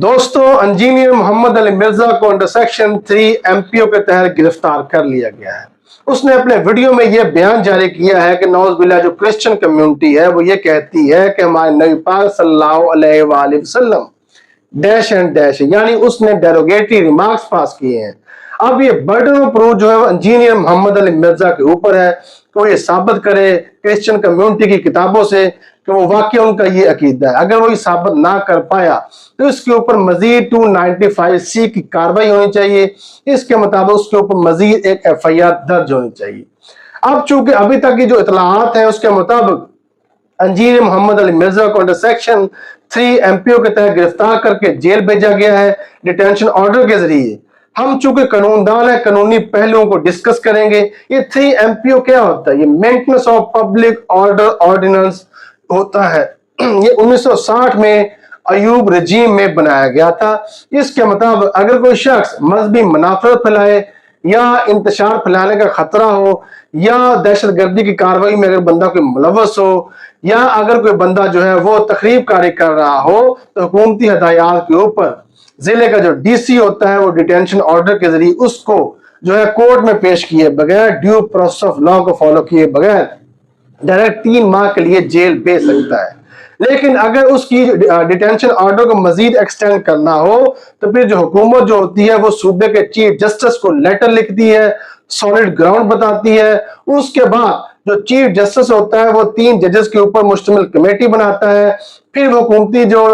दोस्तों, इंजीनियर मोहम्मद अली मिर्जा को under section 3 MPO के तहत गिरफ्तार कर लिया गया है। उसने अपने वीडियो में यह बयान जारी किया है कि नौज बिल्ला जो क्रिश्चियन कम्युनिटी है वो ये कहती है कि हमारे नबी पाक सल्लल्लाहु अलैहि वसल्लम डैश एंड डैश, यानी उसने डेरोगेटरी रिमार्क्स पास किए हैं। अब ये बर्डन ऑफ प्रूफ जो है इंजीनियर मोहम्मद अली मिर्जा के ऊपर है कि वो ये साबित करे क्रिश्चियन कम्युनिटी की किताबों से कि वो वाकई उनका ये अकीदा है। अगर वो ये साबित ना कर पाया तो इसके ऊपर मजीद 295C की कार्रवाई होनी चाहिए। इसके मुताबिक उसके ऊपर मजीद एक FIR दर्ज होनी चाहिए। अब चूंकि अभी तक की जो इतलाआत है उसके मुताबिक इंजीनियर मोहम्मद अली मिर्जा को अंडर सेक्शन 3 एमपीओ के तहत गिरफ्तार करके जेल भेजा गया है डिटेंशन ऑर्डर के जरिए। हम चूंकि कानूनदान है, कानूनी पहलुओं को डिस्कस करेंगे। ये 3 एमपीओ क्या होता है? ये maintenance of public order ordinance होता है। ये 1960 में अयूब रजीम में बनाया गया था। इसके मुताबिक अगर कोई शख्स मजहबी मुनाफरत फैलाए या इंतशार फैलाने का खतरा हो या दहशतगर्दी की कार्रवाई में अगर बंदा कोई मुलव्वस हो या अगर कोई बंदा जो है वो तकरीब कारी कर रहा हो तो हुकूमती हदायत के ऊपर जिले का जो डीसी होता है वो डिटेंशन ऑर्डर के जरिए उसको जो है कोर्ट में पेश किए बगैर, ड्यू प्रोसेस ऑफ लॉ को फॉलो किए बगैर डायरेक्ट 3 माह के लिए जेल भेज सकता है। लेकिन अगर उसकी डिटेंशन ऑर्डर को मजीद एक्सटेंड करना हो तो फिर जो हुकूमत जो होती है वो सूबे के चीफ जस्टिस को लेटर लिखती है, सॉलिड ग्राउंड बताती है। उसके बाद जो चीफ जस्टिस होता है वो 3 जजेस के ऊपर मुश्तमिल कमेटी बनाता है। फिर वो हुकूमती जो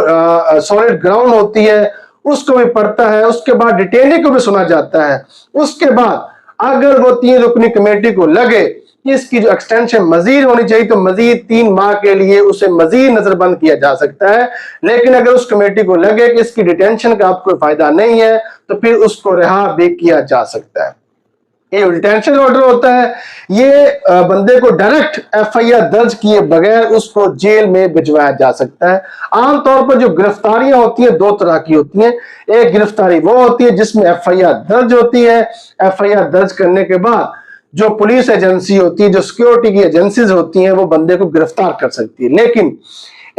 सॉलिड ग्राउंड होती है उसको भी पढ़ता है। उसके बाद डिटेनी को भी सुना जाता है। उसके बाद अगर वो 3 रुकनी कमेटी को लगे इसकी जो एक्सटेंशन मजीद होनी चाहिए तो मजीद 3 माह के लिए उसे मजीद नजरबंद किया जा सकता है। लेकिन अगर उस कमेटी को लगे कि इसकी डिटेंशन का आपको कोई फायदा नहीं है तो फिर उसको रिहा भी किया जा सकता है। ये डिटेंशन ऑर्डर होता है, ये बंदे को डायरेक्ट FIR दर्ज किए बगैर उसको जेल में भिजवाया जा सकता है। आमतौर पर जो गिरफ्तारियां होती हैं 2 तरह की होती हैं। एक गिरफ्तारी वो होती है जिसमें FIR दर्ज होती है। FIR दर्ज करने के बाद जो पुलिस एजेंसी होती है, जो सिक्योरिटी की एजेंसीज होती हैं, वो बंदे को गिरफ्तार कर सकती है। लेकिन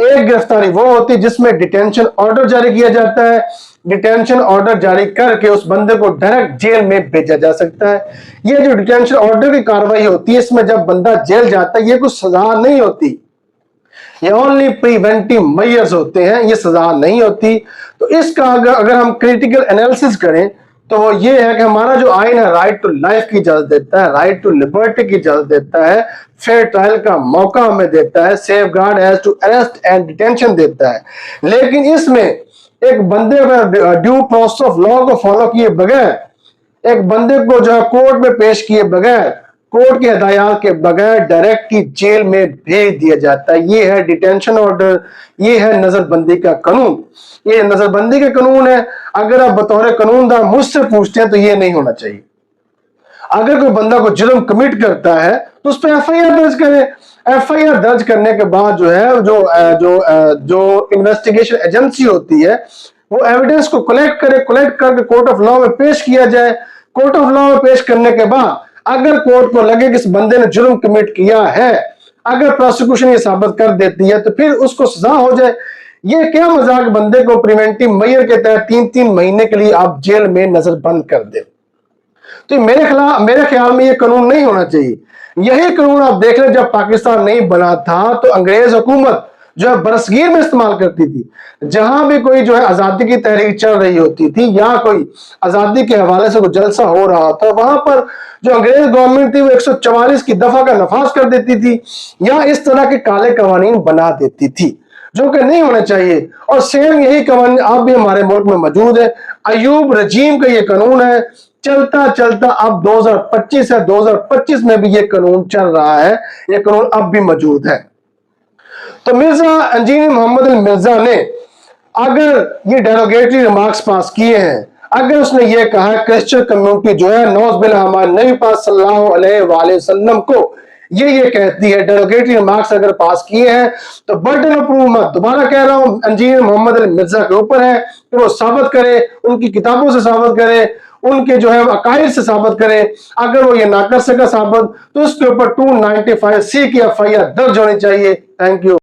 एक गिरफ्तारी वो होती है जिसमें डिटेंशन ऑर्डर जारी किया जाता है। डिटेंशन ऑर्डर जारी करके उस बंदे को डायरेक्ट जेल में भेजा जा सकता है। ये जो डिटेंशन ऑर्डर की कार्रवाई होती है इसमें जब बंदा जेल जाता है ये कुछ सजा नहीं होती, ये ओनली प्रिवेंटिव मेजर्स होते हैं, ये सजा नहीं होती। तो इसका अगर हम क्रिटिकल एनालिसिस करें तो वो ये है कि हमारा जो आइन है राइट टू लाइफ की इजाजत देता है, राइट टू लिबर्टी की इजाजत देता है, फेयर ट्रायल का मौका हमें देता है, safeguard as to arrest and detention देता है। लेकिन इसमें एक बंदे का ड्यू प्रोसेस ऑफ लॉ को फॉलो किए बगैर एक बंदे को जो है कोर्ट में पेश किए बगैर, कोर्ट की हदायत के बगैर डायरेक्ट ही जेल में भेज दिया जाता है। ये है डिटेंशन ऑर्डर, ये है नजरबंदी का कानून। ये नजरबंदी का कानून है। अगर आप बतौर कानूनदान मुझसे पूछते हैं तो ये नहीं होना चाहिए। अगर कोई बंदा को जुर्म कमिट करता है तो उस पर FIR दर्ज करें। FIR दर्ज करने के बाद जो है जो इन्वेस्टिगेशन एजेंसी होती है वो एविडेंस को कलेक्ट करे, कलेक्ट करके कोर्ट ऑफ लॉ में पेश किया जाए। कोर्ट ऑफ लॉ में पेश करने के बाद अगर कोर्ट को लगे कि इस बंदे ने जुर्म कमिट किया है, अगर प्रोसिक्यूशन ये साबित कर देती है तो फिर उसको सजा हो जाए। ये क्या मजाक, बंदे को प्रिवेंटिव मेजर के तहत 3-3 महीने के लिए आप जेल में नजरबंद कर दे। तो मेरे ख्याल में ये कानून नहीं होना चाहिए। यही कानून आप देख लें जब पाकिस्तान नहीं बना था तो अंग्रेज हुकूमत जो है बरसगीर में इस्तेमाल करती थी। जहां भी कोई जो है आजादी की तहरीक चल रही होती थी या कोई आजादी के हवाले से कोई जलसा हो रहा था, वहां पर जो अंग्रेज गवर्नमेंट थी वो 144 की दफा का नफाज कर देती थी या इस तरह के काले कवानीन बना देती थी जो कि नहीं होना चाहिए। और सेम यही कानून अब भी हमारे मुल्क में मौजूद है। अयूब रजीम का ये कानून है, चलता चलता अब 2025 है, 2025 में भी ये कानून चल रहा है, ये कानून अब भी मौजूद है। तो मिर्जा इंजीनियर मोहम्मद अली मिर्जा ने अगर ये डेरोगेटरी रिमार्क्स पास किए हैं, अगर उसने ये कहा क्रिश्चियन कम्युनिटी जो है नौज बिल्ला हमारे नबी पाक सल्लल्लाहु अलैहि वसल्लम को ये कहती है, डेरोगेटरी रिमार्क्स अगर पास किए हैं तो बर्डन ऑफ प्रूफ, मैं दोबारा कह रहा हूं, इंजीनियर मोहम्मद अली मिर्जा के ऊपर है कि वो साबित करे, उनकी किताबों से साबित करे, उनके जो है अकायद से साबित करे। अगर वो ये ना कर सका साबित तो उसके ऊपर 295C की FIR दर्ज होनी चाहिए। Thank you.